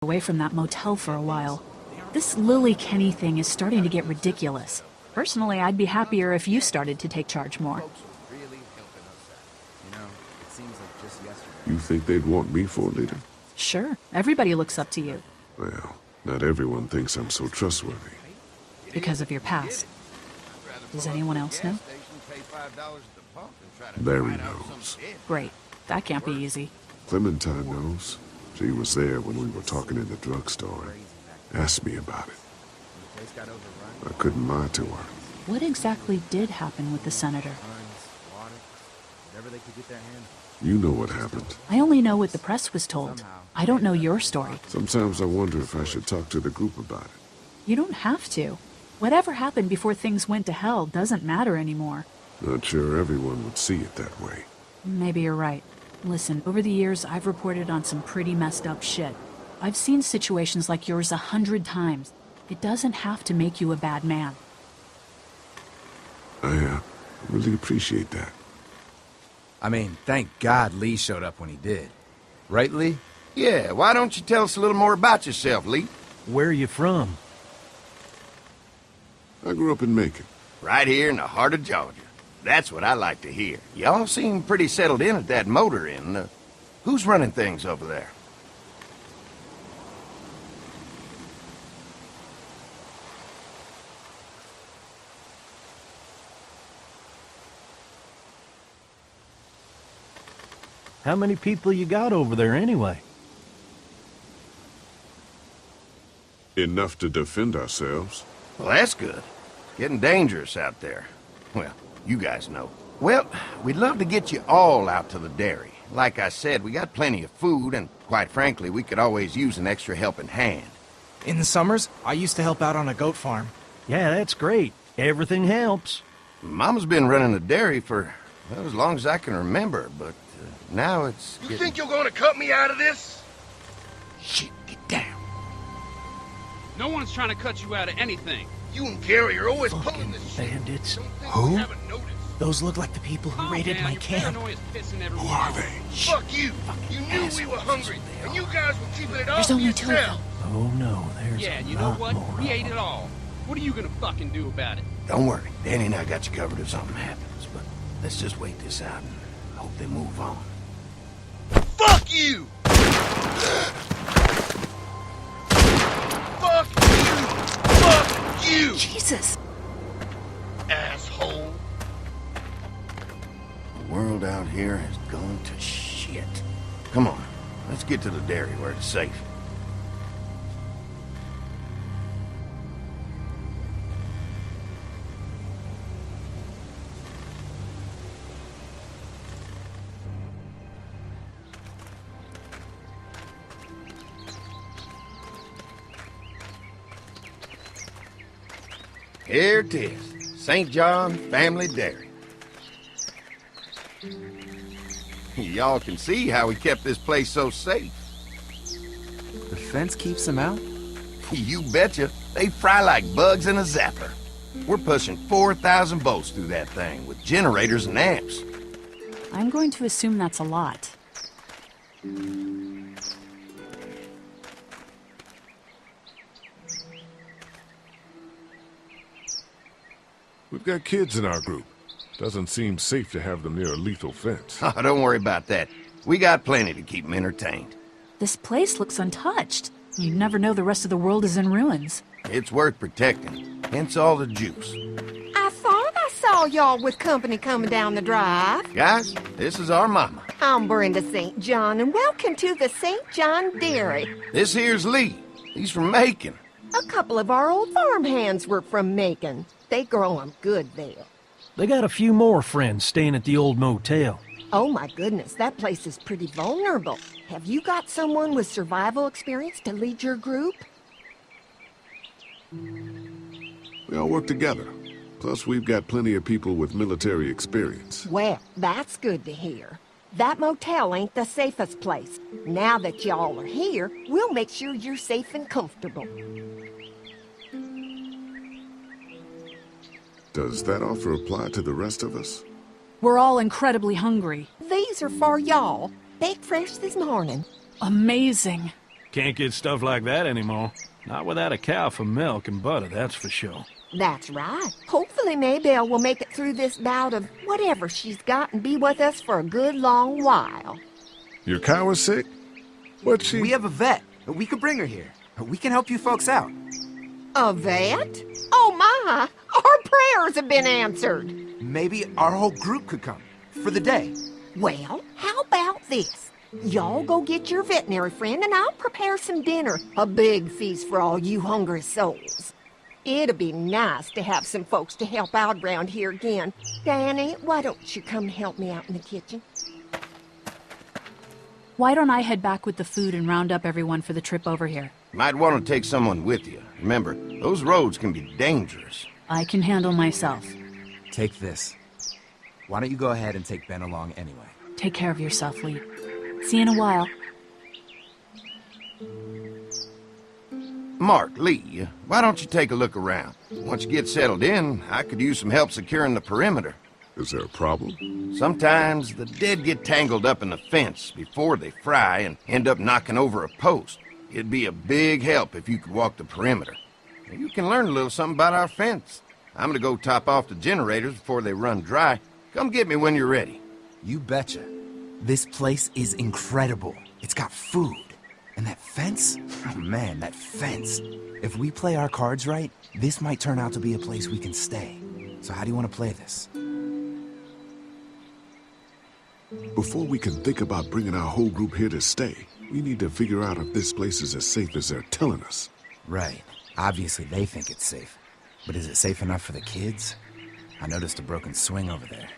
away from that motel for a while. This Lily Kenny thing is starting to get ridiculous. Personally, I'd be happier if you started to take charge more. You think they'd want me for a leader? Sure, everybody looks up to you. Well, not everyone thinks I'm so trustworthy. Because of your past. Does anyone else know? Larry knows. Great. That can't be easy. Clementine knows. She was there when we were talking in the drugstore. Asked me about it. I couldn't lie to her. What exactly did happen with the senator? You know what happened. I only know what the press was told. I don't know your story. Sometimes I wonder if I should talk to the group about it. You don't have to. Whatever happened before things went to hell doesn't matter anymore. Not sure everyone would see it that way. Maybe you're right. Listen, over the years, I've reported on some pretty messed up shit. I've seen situations like yours 100 times. It doesn't have to make you a bad man. I really appreciate that. I mean, thank God Lee showed up when he did. Right, Lee? Yeah, why don't you tell us a little more about yourself, Lee? Where are you from? I grew up in Macon. Right here in the heart of Georgia. That's what I like to hear. Y'all seem pretty settled in at that motor inn. Who's running things over there? How many people you got over there anyway? Enough to defend ourselves. Well, that's good. Getting dangerous out there. Well, you guys know. Well, we'd love to get you all out to the dairy. Like I said, we got plenty of food, and quite frankly, we could always use an extra helping hand. In the summers, I used to help out on a goat farm. Yeah, that's great. Everything helps. Mama's been running the dairy for, well, as long as I can remember, but now it's You think you're gonna cut me out of this? Shit, get down. No one's trying to cut you out of anything. You and Gary are always pulling this shit. Bandits. Don't think Who? we haven't noticed. Those look like the people who raided my camp. Who are they? Fuck you! You knew we were hungry, and you guys were keeping it all There's to only 2 of yourself. them. Oh no, there's Yeah, a you know lot what? more We of ate them. it all. What are you gonna fucking do about it? Don't worry, Danny and I got you covered if something happens, but let's just wait this out and hope they move on. Fuck you! Fuck you! Fuck you! Jesus! Asshole! The world out here has gone to shit. Come on, let's get to the dairy where it's safe. Here it is, St. John Family Dairy. Y'all can see how we kept this place so safe. The fence keeps them out? You betcha. They fry like bugs in a zapper. We're pushing 4,000 volts through that thing with generators and amps. I'm going to assume that's a lot. We've got kids in our group. Doesn't seem safe to have them near a lethal fence. Oh, don't worry about that. We got plenty to keep them entertained. This place looks untouched. You'd never know the rest of the world is in ruins. It's worth protecting, hence all the juice. I thought I saw y'all with company coming down the drive. Guys, this is our mama. I'm Brenda St. John, and welcome to the St. John Dairy. This here's Lee. He's from Macon. A couple of our old farmhands were from Macon. They grow 'em good there. They got a few more friends staying at the old motel. Oh my goodness, that place is pretty vulnerable. Have you got someone with survival experience to lead your group? We all work together. Plus, we've got plenty of people with military experience. Well, that's good to hear. That motel ain't the safest place. Now that y'all are here, we'll make sure you're safe and comfortable. Does that offer apply to the rest of us? We're all incredibly hungry. These are for y'all. Baked fresh this morning. Amazing. Can't get stuff like that anymore. Not without a cow for milk and butter, that's for sure. That's right. Hopefully Maybelle will make it through this bout of whatever she's got and be with us for a good long while. Your cow is sick? What's she... We have a vet. We could bring her here. We can help you folks out. A vet? Oh my! Our prayers have been answered. Maybe our whole group could come. For the day. Well, how about this? Y'all go get your veterinary friend and I'll prepare some dinner. A big feast for all you hungry souls. It'd be nice to have some folks to help out around here again. Danny, why don't you come help me out in the kitchen? Why don't I head back with the food and round up everyone for the trip over here? Might want to take someone with you. Remember, those roads can be dangerous. I can handle myself. Take this. Why don't you go ahead and take Ben along anyway? Take care of yourself, Lee. See you in a while. Mark, Lee, why don't you take a look around? Once you get settled in, I could use some help securing the perimeter. Is there a problem? Sometimes the dead get tangled up in the fence before they fry and end up knocking over a post. It'd be a big help if you could walk the perimeter. You can learn a little something about our fence. I'm gonna go top off the generators before they run dry. Come get me when you're ready. You betcha. This place is incredible. It's got food. And that fence? Oh man, that fence. If we play our cards right, this might turn out to be a place we can stay. So how do you want to play this? Before we can think about bringing our whole group here to stay, we need to figure out if this place is as safe as they're telling us. Right. Obviously they think it's safe. But is it safe enough for the kids? I noticed a broken swing over there.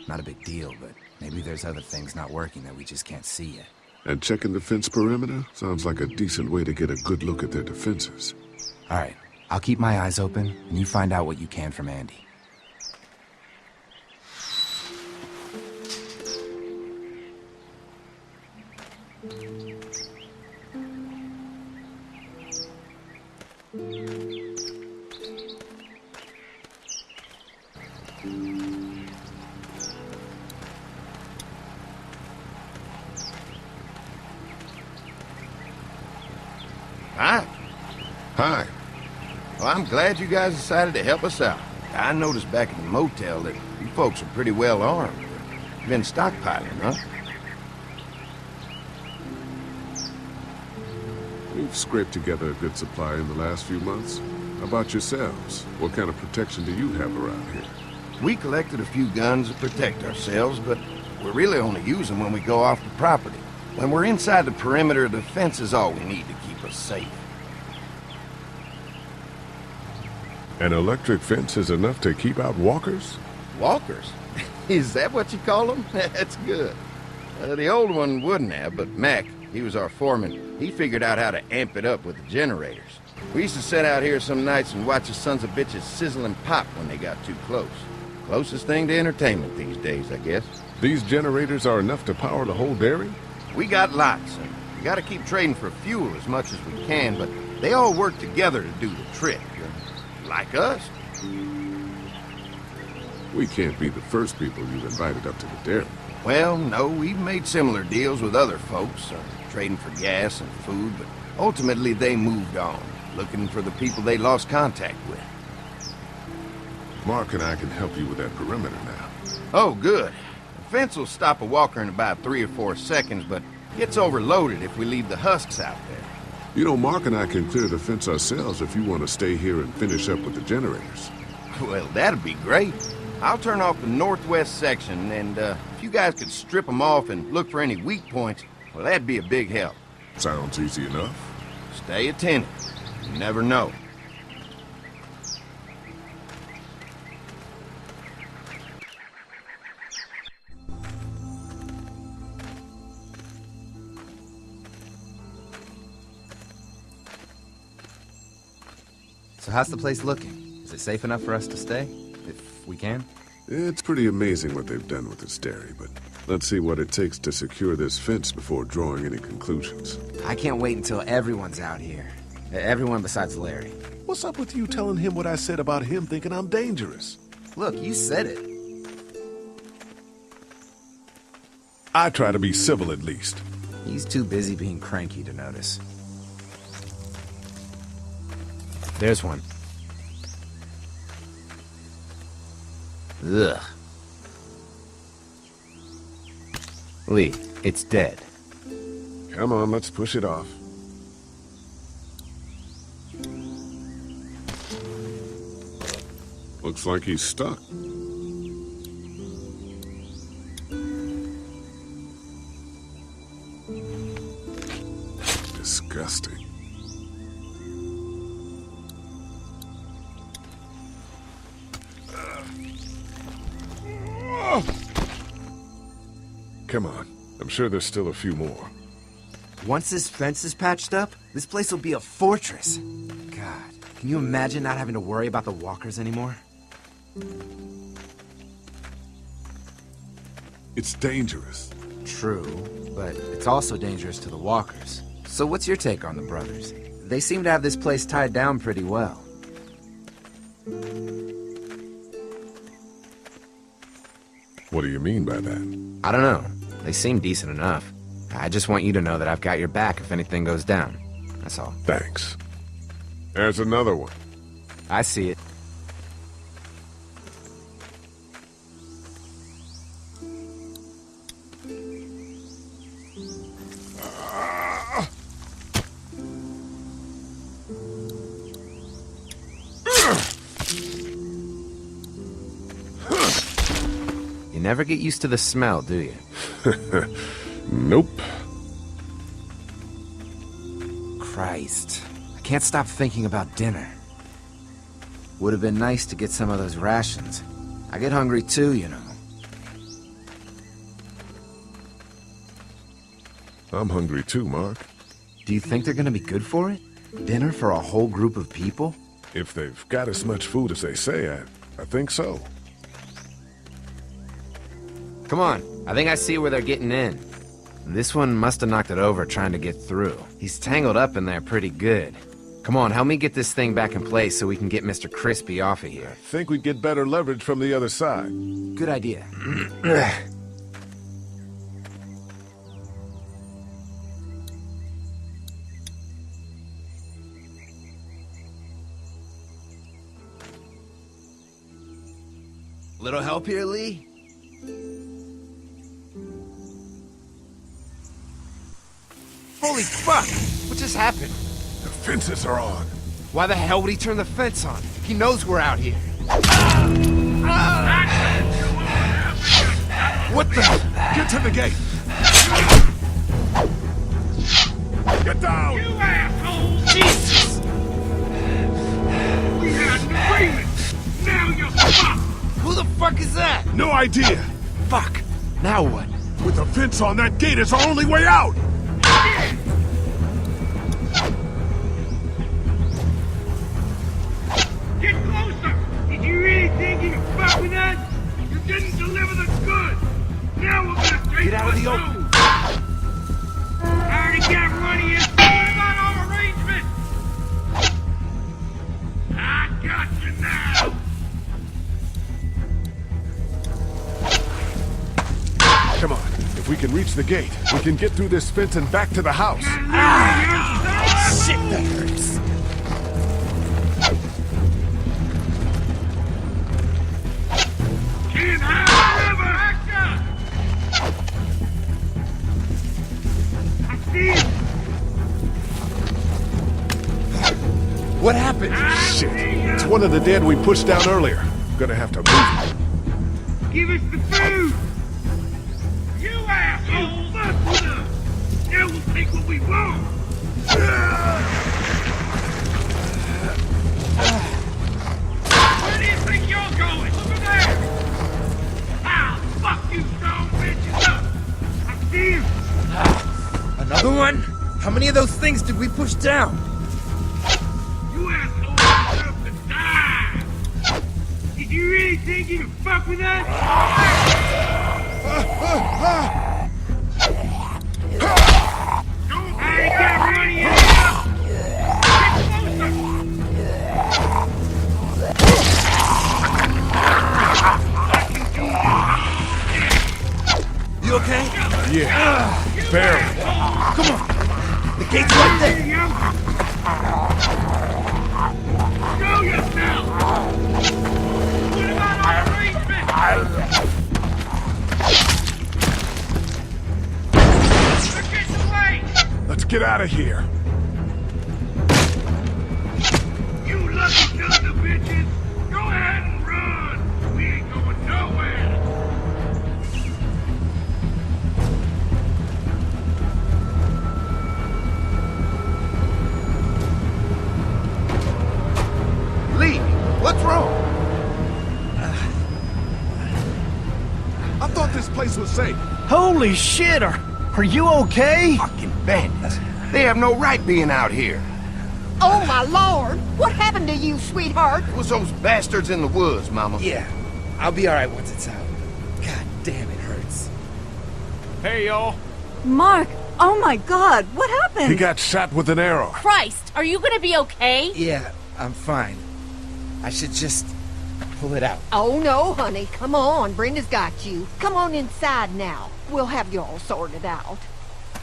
Not a big deal, but maybe there's other things not working that we just can't see yet. And checking the fence perimeter sounds like a decent way to get a good look at their defenses. All right. I'll keep my eyes open, and you find out what you can from Andy. Hi. Hi. Well, I'm glad you guys decided to help us out. I noticed back at the motel that you folks are pretty well armed. You've been stockpiling, huh? We've scraped together a good supply in the last few months. How about yourselves? What kind of protection do you have around here? We collected a few guns to protect ourselves, but we really only use them when we go off the property. When we're inside the perimeter, the fence is all we need to keep us safe. An electric fence is enough to keep out walkers? Walkers? Is that what you call them? That's good. The old one wouldn't have, but Mac, he was our foreman. He figured out how to amp it up with the generators. We used to sit out here some nights and watch the sons of bitches sizzle and pop when they got too close. Closest thing to entertainment these days, I guess. These generators are enough to power the whole dairy? We got lots, and we gotta keep trading for fuel as much as we can, but they all work together to do the trick. Like us. We can't be the first people you've invited up to the dairy. Well, no, we've made similar deals with other folks, trading for gas and food, but ultimately they moved on, looking for the people they lost contact with. Mark and I can help you with that perimeter now. Oh, good. The fence will stop a walker in about 3 or 4 seconds, but gets overloaded if we leave the husks out there. You know, Mark and I can clear the fence ourselves if you want to stay here and finish up with the generators. Well, that'd be great. I'll turn off the northwest section, and if you guys could strip them off and look for any weak points, well, that'd be a big help. Sounds easy enough. Stay attentive. You never know. So how's the place looking? Is it safe enough for us to stay? If we can? It's pretty amazing what they've done with this dairy, but let's see what it takes to secure this fence before drawing any conclusions. I can't wait until everyone's out here. Everyone besides Larry. What's up with you telling him what I said about him thinking I'm dangerous? Look, you said it. I try to be civil at least. He's too busy being cranky to notice. There's one. Ugh. Lee, it's dead. Come on, let's push it off. Looks like he's stuck. Disgusting. Come on. I'm sure there's still a few more. Once this fence is patched up, this place will be a fortress. God, can you imagine not having to worry about the walkers anymore? It's dangerous. True, but it's also dangerous to the walkers. So what's your take on the brothers? They seem to have this place tied down pretty well. What do you mean by that? I don't know. They seem decent enough. I just want you to know that I've got your back if anything goes down. That's all. Thanks. There's another one. I see it. You never get used to the smell, do you? Nope. Christ. I can't stop thinking about dinner. Would have been nice to get some of those rations. I get hungry too, you know. I'm hungry too, Mark. Do you think they're gonna be good for it? Dinner for a whole group of people? If they've got as much food as they say, I think so. Come on, I think I see where they're getting in. This one must have knocked it over trying to get through. He's tangled up in there pretty good. Come on, help me get this thing back in place so we can get Mr. Crispy off of here. Think we'd get better leverage from the other side. Good idea. Little help here, Lee? Holy fuck! What just happened? The fences are on. Why the hell would he turn the fence on? He knows we're out here. What the? Get to the gate! Get down! You asshole! Jesus! We had an agreement! Now you're fucked! Who the fuck is that? No idea! Fuck! Now what? With the fence on, that gate is our only way out! Get closer! Did you really think you could fuck with us? You didn't deliver the goods! Now we're gonna take Get out of the what's open. owed. I already got running here. What about our arrangement? I got you now! Come on. If we can reach the gate, we can get through this fence and back to the house. Shit, that hurts. Can't hide forever! I see it! What happened? Shit. It's one of the dead we pushed down earlier. Gonna have to move. Give us the food! You asshole! Fuck with us! Now we'll take what we want! Where do you think you're going? Over there! I'll fuck you strong bitches up! I see him! Another one? How many of those things did we push down? You asshole deserve to die! Did you really think you could fuck with us? Don't I ain't got running here! You okay? Yeah. Barely. Come on! The gate's right there! get out of here. You lucky son of bitches! Go ahead and run! We ain't going nowhere! Lee, what's wrong? I thought this place was safe. Holy shit, are you okay? Fucking bandits. They have no right being out here. Oh, my lord! What happened to you, sweetheart? It was those bastards in the woods, Mama. Yeah, I'll be alright once it's out. God damn, it hurts. Hey, y'all. Mark! Oh my god, what happened? He got shot with an arrow. Christ, are you gonna be okay? Yeah, I'm fine. I should just pull it out. Oh, no, honey. Come on. Brenda's got you. Come on inside now. We'll have you all sorted out.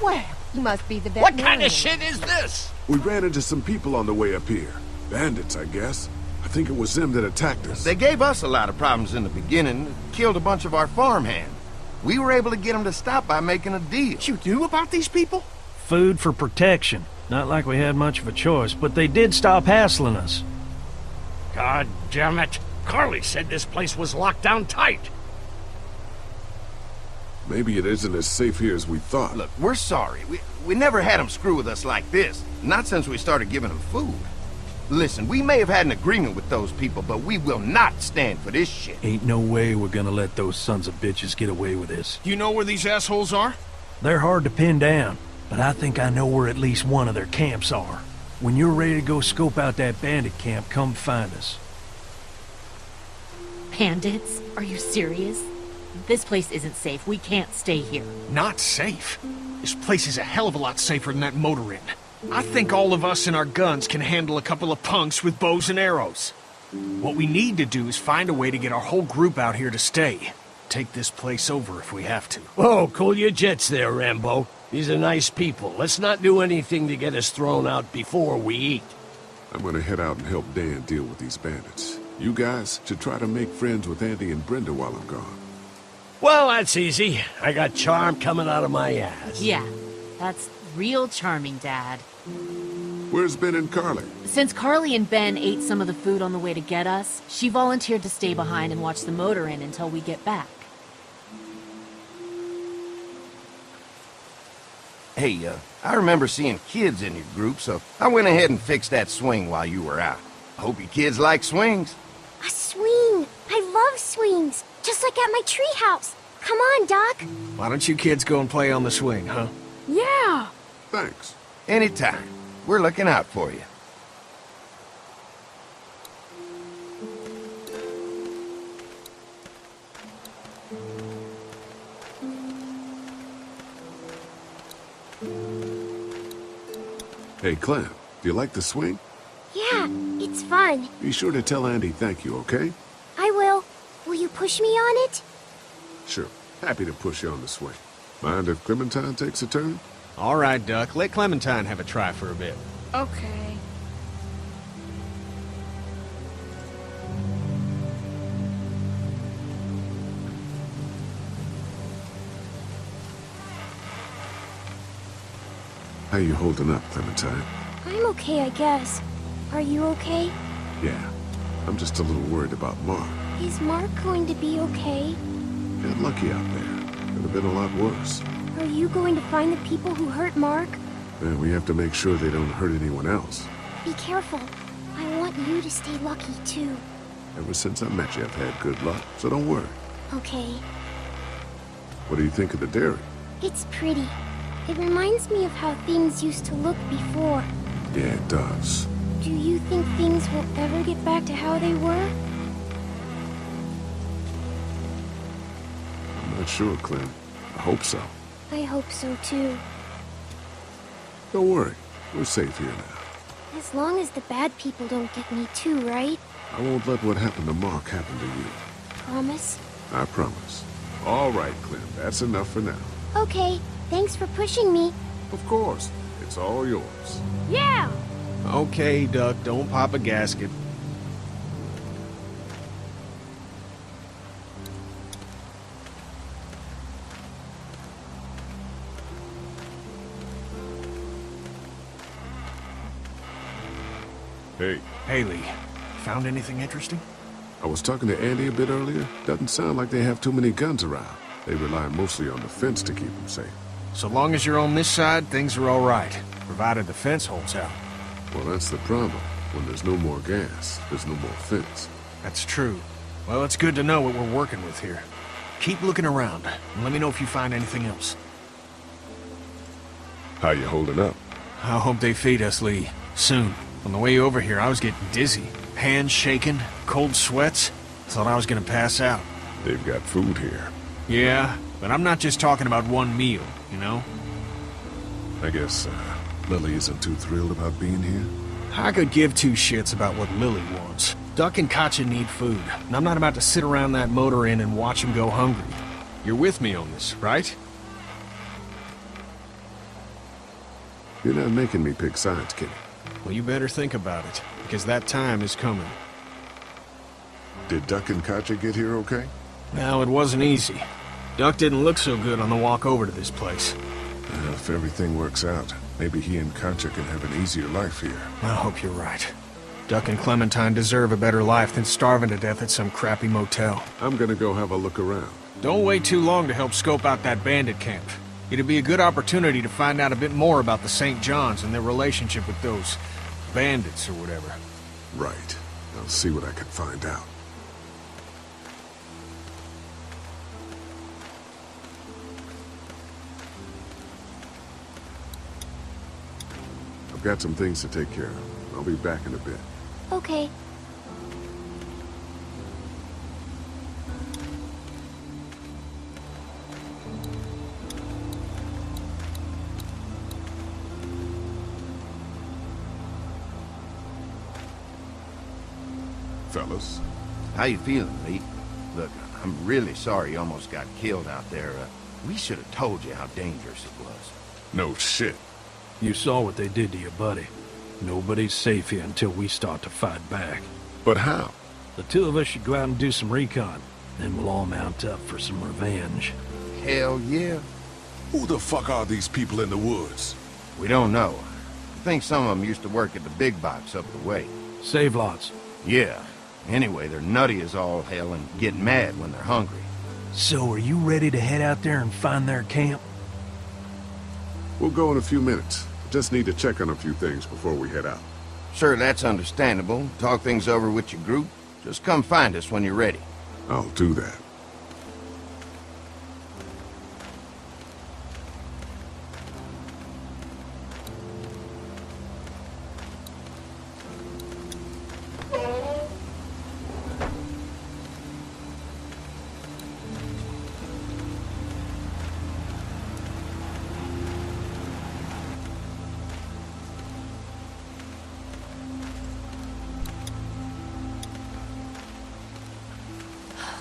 Well, you must be the veterinarian. What kind of shit is this? We ran into some people on the way up here. Bandits, I guess. I think it was them that attacked us. They gave us a lot of problems in the beginning, killed a bunch of our farmhands. We were able to get them to stop by making a deal. You knew about these people? Food for protection. Not like we had much of a choice, but they did stop hassling us. God damn it. Carly said this place was locked down tight. Maybe it isn't as safe here as we thought. Look, we're sorry. We never had them screw with us like this. Not since we started giving them food. Listen, we may have had an agreement with those people, but we will not stand for this shit. Ain't no way we're gonna let those sons of bitches get away with this. You know where these assholes are? They're hard to pin down, but I think I know where at least one of their camps are. When you're ready to go scope out that bandit camp, come find us. Bandits? Are you serious? This place isn't safe. We can't stay here. Not safe. This place is a hell of a lot safer than that motor inn. I think all of us and our guns can handle a couple of punks with bows and arrows. What we need to do is find a way to get our whole group out here to stay. Take this place over if we have to. Whoa, cool your jets there, Rambo. These are nice people. Let's not do anything to get us thrown out before we eat. I'm gonna head out and help Dan deal with these bandits. You guys should try to make friends with Andy and Brenda while I'm gone. Well, that's easy. I got charm coming out of my ass. Yeah, that's real charming, Dad. Where's Ben and Carly? Since Carly and Ben ate some of the food on the way to get us, she volunteered to stay behind and watch the motor inn until we get back. Hey, I remember seeing kids in your group, so I went ahead and fixed that swing while you were out. I hope you kids like swings. A swing! I love swings! Just like at my treehouse! Come on, Doc! Why don't you kids go and play on the swing, huh? Yeah! Thanks. Anytime. We're looking out for you. Hey, Clem, do you like the swing? Yeah, it's fun. Be sure to tell Andy thank you, okay? I will. Will you push me on it? Sure. Happy to push you on the swing. Mind if Clementine takes a turn? All right, Duck. Let Clementine have a try for a bit. Okay. How you holding up, Clementine? I'm okay, I guess. Are you okay? Yeah. I'm just a little worried about Mark. Is Mark going to be okay? Got lucky out there. Could have been a lot worse. Are you going to find the people who hurt Mark? And we have to make sure they don't hurt anyone else. Be careful. I want you to stay lucky, too. Ever since I met you, I've had good luck, so don't worry. Okay. What do you think of the dairy? It's pretty. It reminds me of how things used to look before. Yeah, it does. Do you think things will ever get back to how they were? I'm not sure, Clem. I hope so. I hope so, too. Don't worry. We're safe here now. As long as the bad people don't get me too, right? I won't let what happened to Mark happen to you. Promise? I promise. All right, Clem. That's enough for now. Okay. Thanks for pushing me. Of course. It's all yours. Yeah! Okay, Duck. Don't pop a gasket. Hey. Hey, Lee. Found anything interesting? I was talking to Andy a bit earlier. Doesn't sound like they have too many guns around. They rely mostly on the fence to keep them safe. So long as you're on this side, things are all right. Provided the fence holds out. Well, that's the problem. When there's no more gas, there's no more fence. That's true. Well, it's good to know what we're working with here. Keep looking around, and let me know if you find anything else. How you holding up? I hope they feed us, Lee. Soon. On the way over here, I was getting dizzy. Hands shaking, cold sweats. Thought I was gonna pass out. They've got food here. Yeah, but I'm not just talking about one meal, you know? I guess, Lily isn't too thrilled about being here? I could give two shits about what Lily wants. Duck and Katja need food, and I'm not about to sit around that motor inn and watch them go hungry. You're with me on this, right? You're not making me pick sides, Kenny. Well, you better think about it, because that time is coming. Did Duck and Katja get here okay? No, it wasn't easy. Duck didn't look so good on the walk over to this place. Well, if everything works out, maybe he and Katja can have an easier life here. I hope you're right. Duck and Clementine deserve a better life than starving to death at some crappy motel. I'm gonna go have a look around. Don't wait too long to help scope out that bandit camp. It'd be a good opportunity to find out a bit more about the St. John's and their relationship with those bandits or whatever. Right. I'll see what I can find out. I've got some things to take care of. I'll be back in a bit. Okay. Fellas. How you feeling, Lee? Look, I'm really sorry you almost got killed out there. We should have told you how dangerous it was. No shit. You saw what they did to your buddy. Nobody's safe here until we start to fight back. But how? The two of us should go out and do some recon. Then we'll all mount up for some revenge. Hell yeah. Who the fuck are these people in the woods? We don't know. I think some of them used to work at the big box up the way. Save lots. Yeah. Anyway, they're nutty as all hell and get mad when they're hungry. So are you ready to head out there and find their camp? We'll go in a few minutes. Just need to check on a few things before we head out. Sure, that's understandable. Talk things over with your group. Just come find us when you're ready. I'll do that.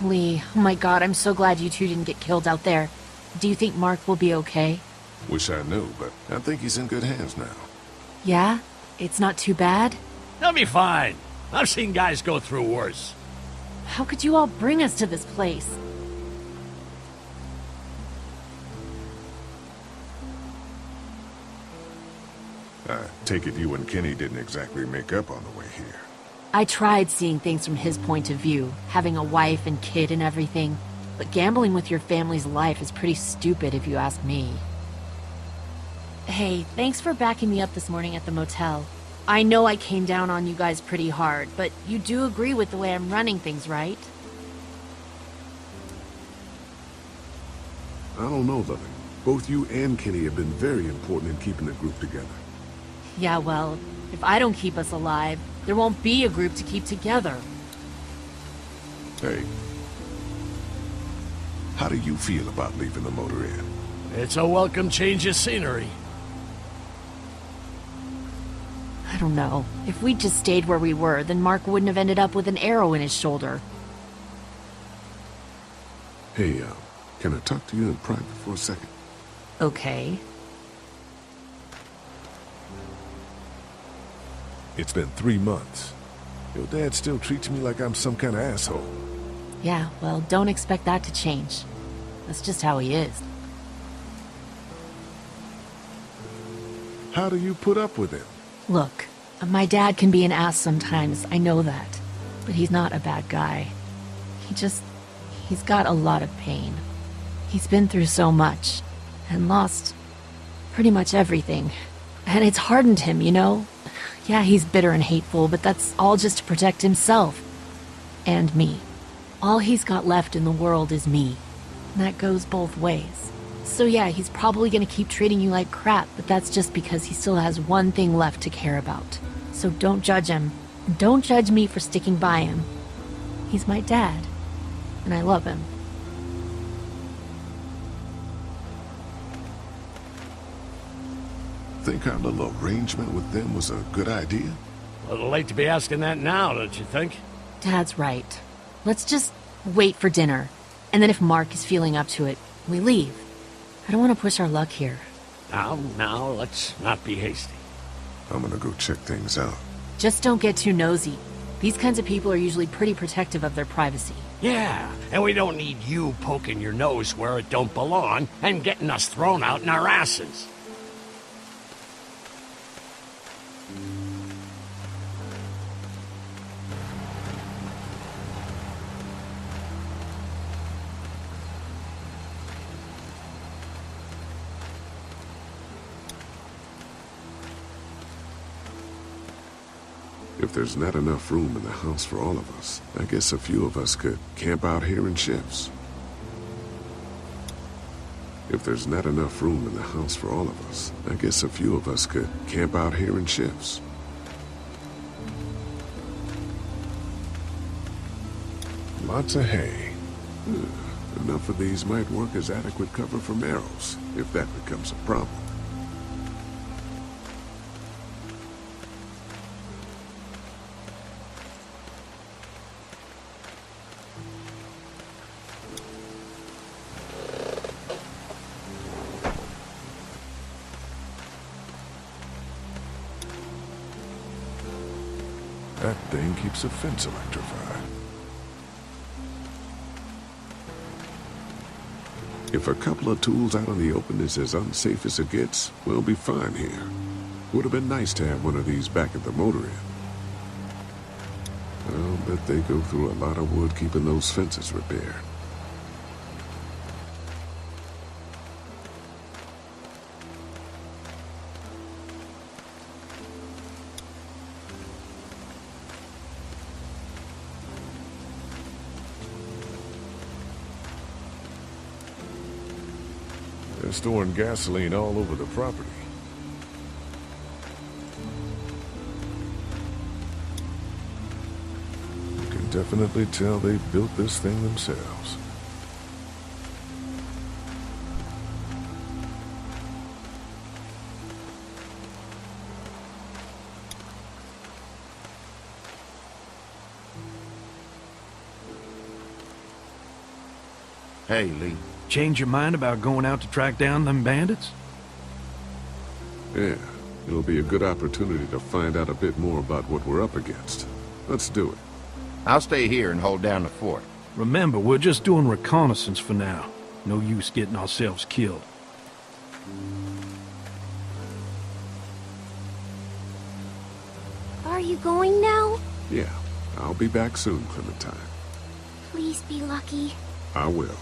Lee, oh my god, I'm so glad you two didn't get killed out there. Do you think Mark will be okay? Wish I knew, but I think he's in good hands now. Yeah? It's not too bad? He'll be fine. I've seen guys go through worse. How could you all bring us to this place? I take it you and Kenny didn't exactly make up on the way here. I tried seeing things from his point of view, having a wife and kid and everything, but gambling with your family's life is pretty stupid if you ask me. Hey, thanks for backing me up this morning at the motel. I know I came down on you guys pretty hard, but you do agree with the way I'm running things, right? I don't know, Lily. Both you and Kenny have been very important in keeping the group together. Yeah, well, if I don't keep us alive, there won't be a group to keep together. Hey. How do you feel about leaving the motor inn? It's a welcome change of scenery. I don't know. If we just stayed where we were, then Mark wouldn't have ended up with an arrow in his shoulder. Hey, can I talk to you in private for a second? Okay. It's been 3 months. Your dad still treats me like I'm some kind of asshole. Yeah, well, don't expect that to change. That's just how he is. How do you put up with him? Look, My dad can be an ass sometimes, I know that. But he's not a bad guy. He's got a lot of pain. He's been through so much, and lost pretty much everything. And it's hardened him, you know? Yeah, he's bitter and hateful, but that's all just to protect himself. And me. All he's got left in the world is me. And that goes both ways. So yeah, he's probably gonna keep treating you like crap, but that's just because he still has one thing left to care about. So don't judge him. Don't judge me for sticking by him. He's my dad, and I love him. Think our little arrangement with them was a good idea? A little late to be asking that now, don't you think? Dad's right. Let's just wait for dinner, and then if Mark is feeling up to it, we leave. I don't want to push our luck here. Now, let's not be hasty. I'm gonna go check things out. Just don't get too nosy. These kinds of people are usually pretty protective of their privacy. Yeah, and we don't need you poking your nose where it don't belong and getting us thrown out in our asses. If there's not enough room in the house for all of us, I guess a few of us could camp out here in shifts. If there's not enough room in the house for all of us, I guess a few of us could camp out here in shifts. Lots of hay. Enough of these might work as adequate cover from arrows, if that becomes a problem. That thing keeps a fence electrified. If a couple of tools out in the open is as unsafe as it gets, we'll be fine here. Would have been nice to have one of these back at the motor inn. I'll bet they go through a lot of wood keeping those fences repaired. They're storing gasoline all over the property. You can definitely tell they built this thing themselves. Hey, Lee. Change your mind about going out to track down them bandits? Yeah, it'll be a good opportunity to find out a bit more about what we're up against. Let's do it. I'll stay here and hold down the fort. Remember, we're just doing reconnaissance for now. No use getting ourselves killed. Are you going now? Yeah, I'll be back soon, Clementine. Please be lucky. I will.